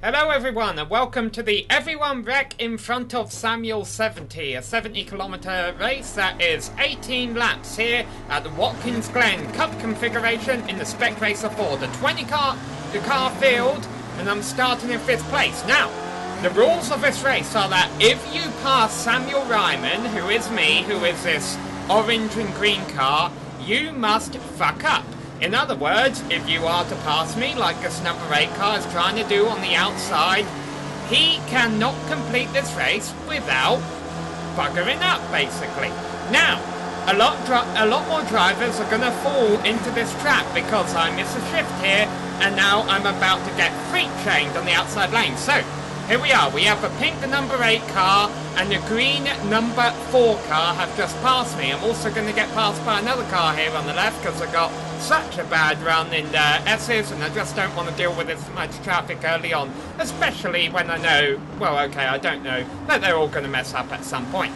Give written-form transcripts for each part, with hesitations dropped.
Hello everyone and welcome to the Everyone Wreck in front of Samuel 70, a 70-kilometre race that is 18 laps here at the Watkins Glen Cup configuration in the Spec Racer 4, the 20-car field, and I'm starting in 5th place. Now, the rules of this race are that if you pass Samuel Ryman, who is me, who is this orange and green car, you must fuck up. In other words, if you are to pass me, like this number 8 car is trying to do on the outside, he cannot complete this race without buggering up, basically. Now, a lot more drivers are going to fall into this trap because I miss a shift here, and now I'm about to get freight chained on the outside lane. So, here we are. We have the pink, the number 8 car, and the green number 4 car have just passed me. I'm also going to get passed by another car here on the left because I got such a bad run in S's, and I just don't want to deal with this much traffic early on, especially when I know, well, okay, I don't know, that they're all going to mess up at some point.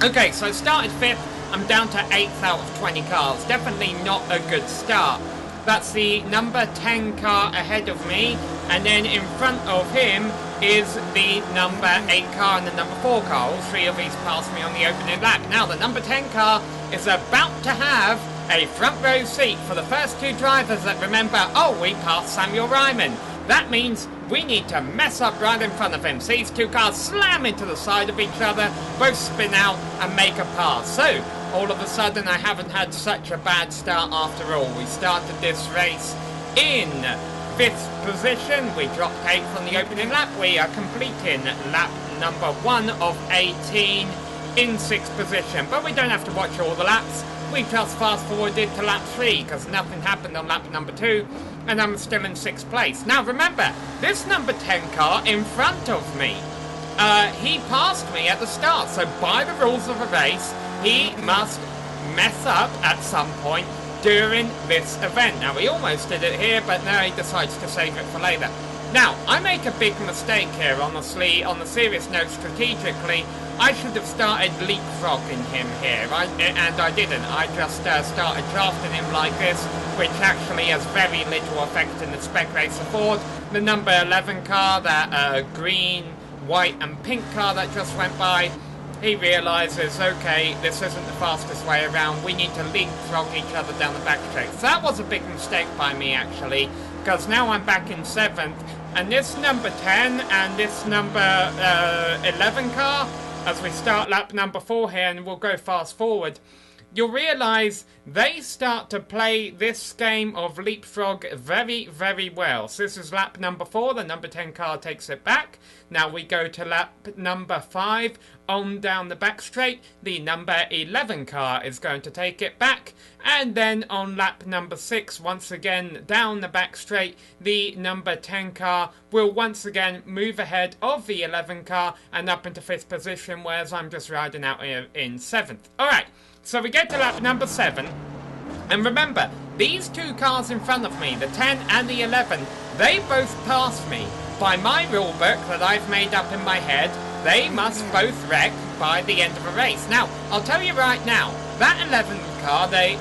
Okay, so I started 5th. I'm down to 8th out of 20 cars. Definitely not a good start. That's the number 10 car ahead of me, and then in front of him is the number 8 car and the number 4 car. All three of these passed me on the opening lap. Now, the number 10 car is about to have a front row seat for the first two drivers that remember, oh, we passed Samuel Ryman. That means we need to mess up right in front of him. So these two cars slam into the side of each other, both spin out and make a pass. So, all of a sudden, I haven't had such a bad start after all. We started this race in 5th position. We dropped 8th on the opening lap. We are completing lap number 1 of 18 in 6th position. But we don't have to watch all the laps. We just fast forwarded to lap 3 because nothing happened on lap number 2. And I'm still in 6th place. Now remember, this number 10 car in front of me, he passed me at the start. So by the rules of the race, he must mess up at some point during this event. Now, he almost did it here, but now he decides to save it for later. Now, I make a big mistake here, honestly. On the serious note, strategically, I should have started leapfrogging him here, and I didn't. I just started drafting him like this, which actually has very little effect in the Spec Racer Ford. The number 11 car, that green, white, and pink car that just went by, he realises, okay, this isn't the fastest way around, we need to leapfrog each other down the back straight. So that was a big mistake by me, actually, because now I'm back in 7th, and this number 10 and this number 11 car, as we start lap number 4 here, and we'll go fast forward, you'll realise they start to play this game of leapfrog very, very well. So this is lap number 4, the number 10 car takes it back. Now we go to lap number 5, on down the back straight, the number 11 car is going to take it back. And then on lap number 6, once again down the back straight, the number 10 car will once again move ahead of the 11 car and up into 5th position, whereas I'm just riding out here in 7th. Alright. So we get to lap number 7, and remember, these two cars in front of me, the 10 and the 11, they both passed me. By my rule book that I've made up in my head, they must both wreck by the end of a race. Now, I'll tell you right now, that 11 car, the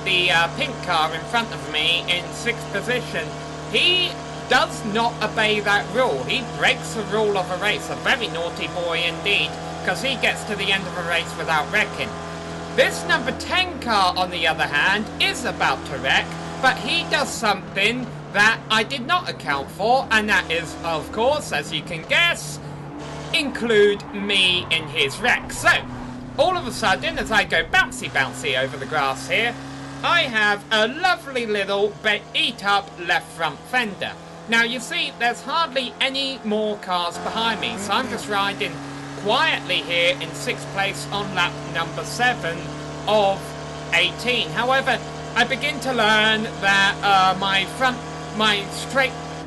pink car in front of me in 6th position, he does not obey that rule. He breaks the rule of a race, a very naughty boy indeed, because he gets to the end of a race without wrecking. This number 10 car, on the other hand, is about to wreck, but he does something that I did not account for, and that is, of course, as you can guess, include me in his wreck. So, all of a sudden, as I go bouncy over the grass here, I have a lovely little eat-up left front fender. Now, you see, there's hardly any more cars behind me, so I'm just riding quietly here in 6th place on lap number 7 of 18. However, I begin to learn that my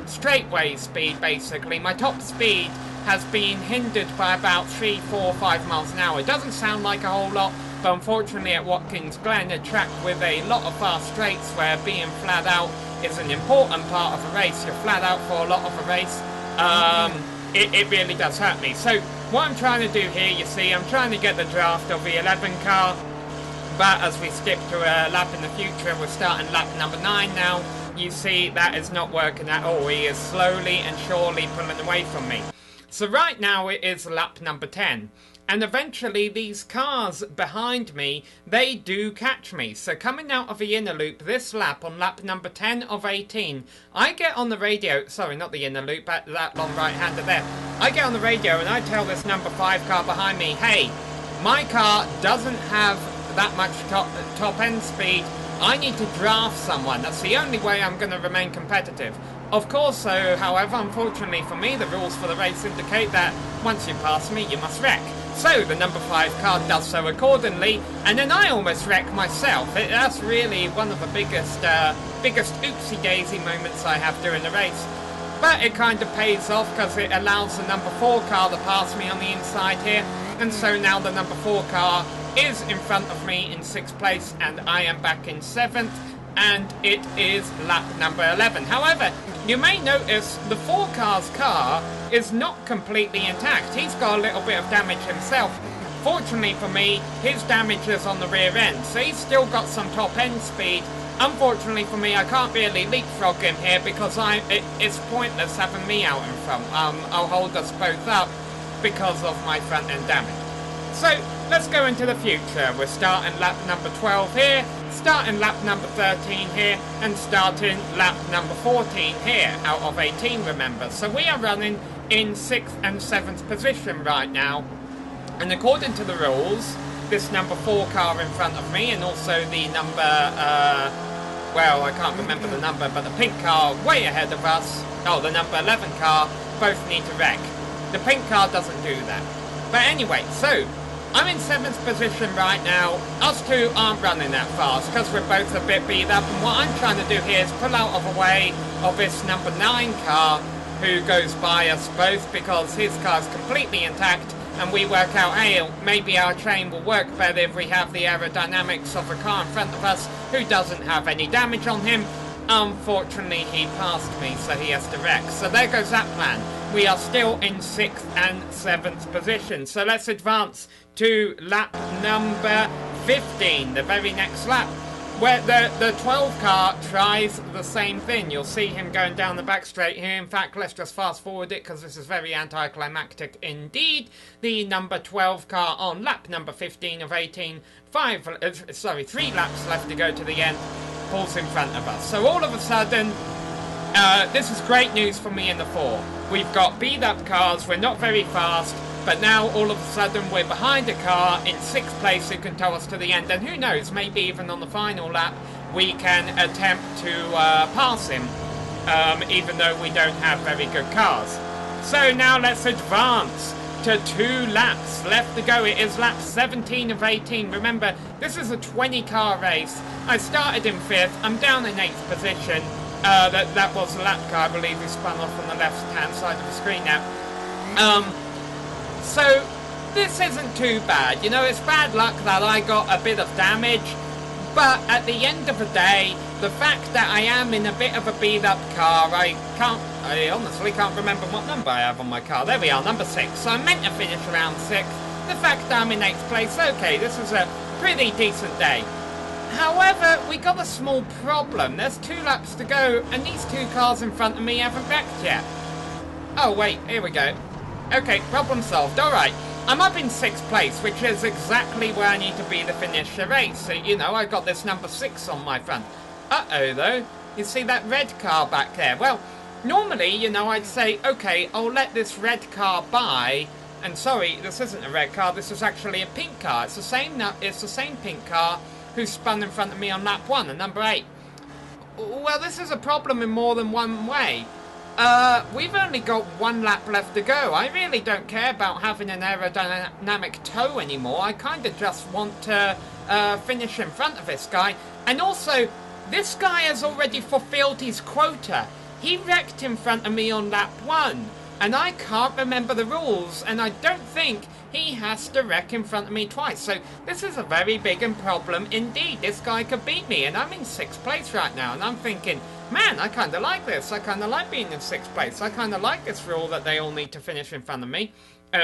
straightway speed, basically, my top speed has been hindered by about 3, 4, 5 miles an hour. It doesn't sound like a whole lot, but unfortunately at Watkins Glen, a track with a lot of fast straights where being flat out is an important part of a race, you're flat out for a lot of a race, it really does hurt me. So what I'm trying to do here, you see, I'm trying to get the draft of the 11 car, but as we skip to a lap in the future, we're starting lap number 9 now, you see that is not working at all. He is slowly and surely pulling away from me. So right now it is lap number 10. And eventually these cars behind me, they do catch me. So coming out of the inner loop this lap, on lap number 10 of 18, I get on the radio, sorry, not the inner loop, but that long right-hander there. I get on the radio and I tell this number 5 car behind me, hey, my car doesn't have that much top end speed. I need to draft someone. That's the only way I'm going to remain competitive. Of course, so, however, unfortunately for me, the rules for the race indicate that once you pass me, you must wreck. So, the number 5 car does so accordingly, and then I almost wreck myself. That's really one of the biggest oopsie-daisy moments I have during the race. But it kind of pays off, because it allows the number 4 car to pass me on the inside here, and so now the number 4 car is in front of me in 6th place, and I am back in 7th, and it is lap number 11. However, you may notice the 4 car's car is not completely intact. He's got a little bit of damage himself. Fortunately for me, his damage is on the rear end, so he's still got some top end speed. Unfortunately for me, I can't really leapfrog him here because it's pointless having me out in front. I'll hold us both up because of my front end damage. So, let's go into the future. We're starting lap number 12 here, starting lap number 13 here, and starting lap number 14 here, out of 18, remember. So we are running in 6th and 7th position right now. And according to the rules, this number 4 car in front of me, and also the number, well, I can't remember the number, but the pink car way ahead of us, oh, the number 11 car, both need to wreck. The pink car doesn't do that. But anyway, so I'm in 7th position right now. Us two aren't running that fast because we're both a bit beat up, and what I'm trying to do here is pull out of the way of this number 9 car who goes by us both, because his car's completely intact, and we work out, hey, maybe our train will work better if we have the aerodynamics of a car in front of us who doesn't have any damage on him. Unfortunately, he passed me, so he has to wreck. So there goes that plan. We are still in 6th and 7th position. So let's advance to lap number 15, the very next lap, where the 12 car tries the same thing. You'll see him going down the back straight here. In fact, let's just fast forward it because this is very anticlimactic indeed. The number 12 car on lap number 15 of 18, 3 laps left to go to the end, pulls in front of us. So all of a sudden, this is great news for me in the 4. We've got beat up cars, we're not very fast, but now all of a sudden we're behind a car in 6th place who can tow us to the end, and who knows, maybe even on the final lap we can attempt to pass him, even though we don't have very good cars. So now let's advance to 2 laps left to go. It is lap 17 of 18. Remember, this is a 20 car race. I started in 5th, I'm down in 8th position. That was the lap car, I believe, who spun off on the left-hand side of the screen now. So, this isn't too bad. You know, it's bad luck that I got a bit of damage, but at the end of the day, the fact that I am in a bit of a beat-up car, I honestly can't remember what number I have on my car. There we are, number 6. So I'm meant to finish around 6th. The fact that I'm in 8th place, okay, this is a pretty decent day. However, we got a small problem. There's 2 laps to go, and these 2 cars in front of me haven't wrecked yet. Oh, wait, here we go. Okay, problem solved. Alright, I'm up in 6th place, which is exactly where I need to be to finish the race. So, you know, I got this number 6 on my front. Uh-oh, though. You see that red car back there? Well, normally, you know, I'd say, okay, I'll let this red car by. And sorry, this isn't a red car, this is actually a pink car. It's the same pink car who spun in front of me on lap 1, and number 8. Well, this is a problem in more than one way. We've only got 1 lap left to go. I really don't care about having an aerodynamic tow anymore. I kind of just want to finish in front of this guy. And also, this guy has already fulfilled his quota. He wrecked in front of me on lap 1. And I can't remember the rules, and I don't think he has to wreck in front of me twice. So this is a very big problem indeed. This guy could beat me, and I'm in 6th place right now, and I'm thinking, man, I kind of like this. I kind of like being in 6th place. I kind of like this rule that they all need to finish in front of me.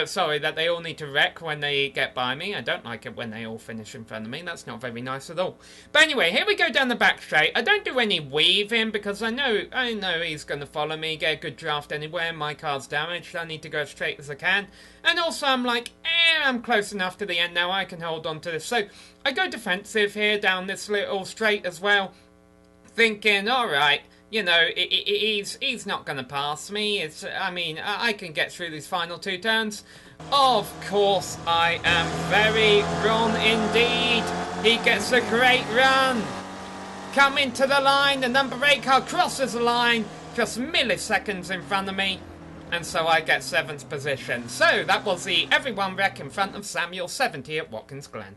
Sorry, that they all need to wreck when they get by me. I don't like it when they all finish in front of me. That's not very nice at all. But anyway, here we go down the back straight. I don't do any weaving because I know he's going to follow me, get a good draft anywhere. My car's damaged. I need to go as straight as I can. And also I'm like, I'm close enough to the end now. I can hold on to this. So I go defensive here down this little straight as well. Thinking, alright, you know, he's not going to pass me. I can get through these final 2 turns. Of course, I am very wrong indeed. He gets a great run. Coming to the line, the number 8 car crosses the line, just milliseconds in front of me. And so I get 7th position. So that was the everyone wreck in front of Samuel 70 at Watkins Glen.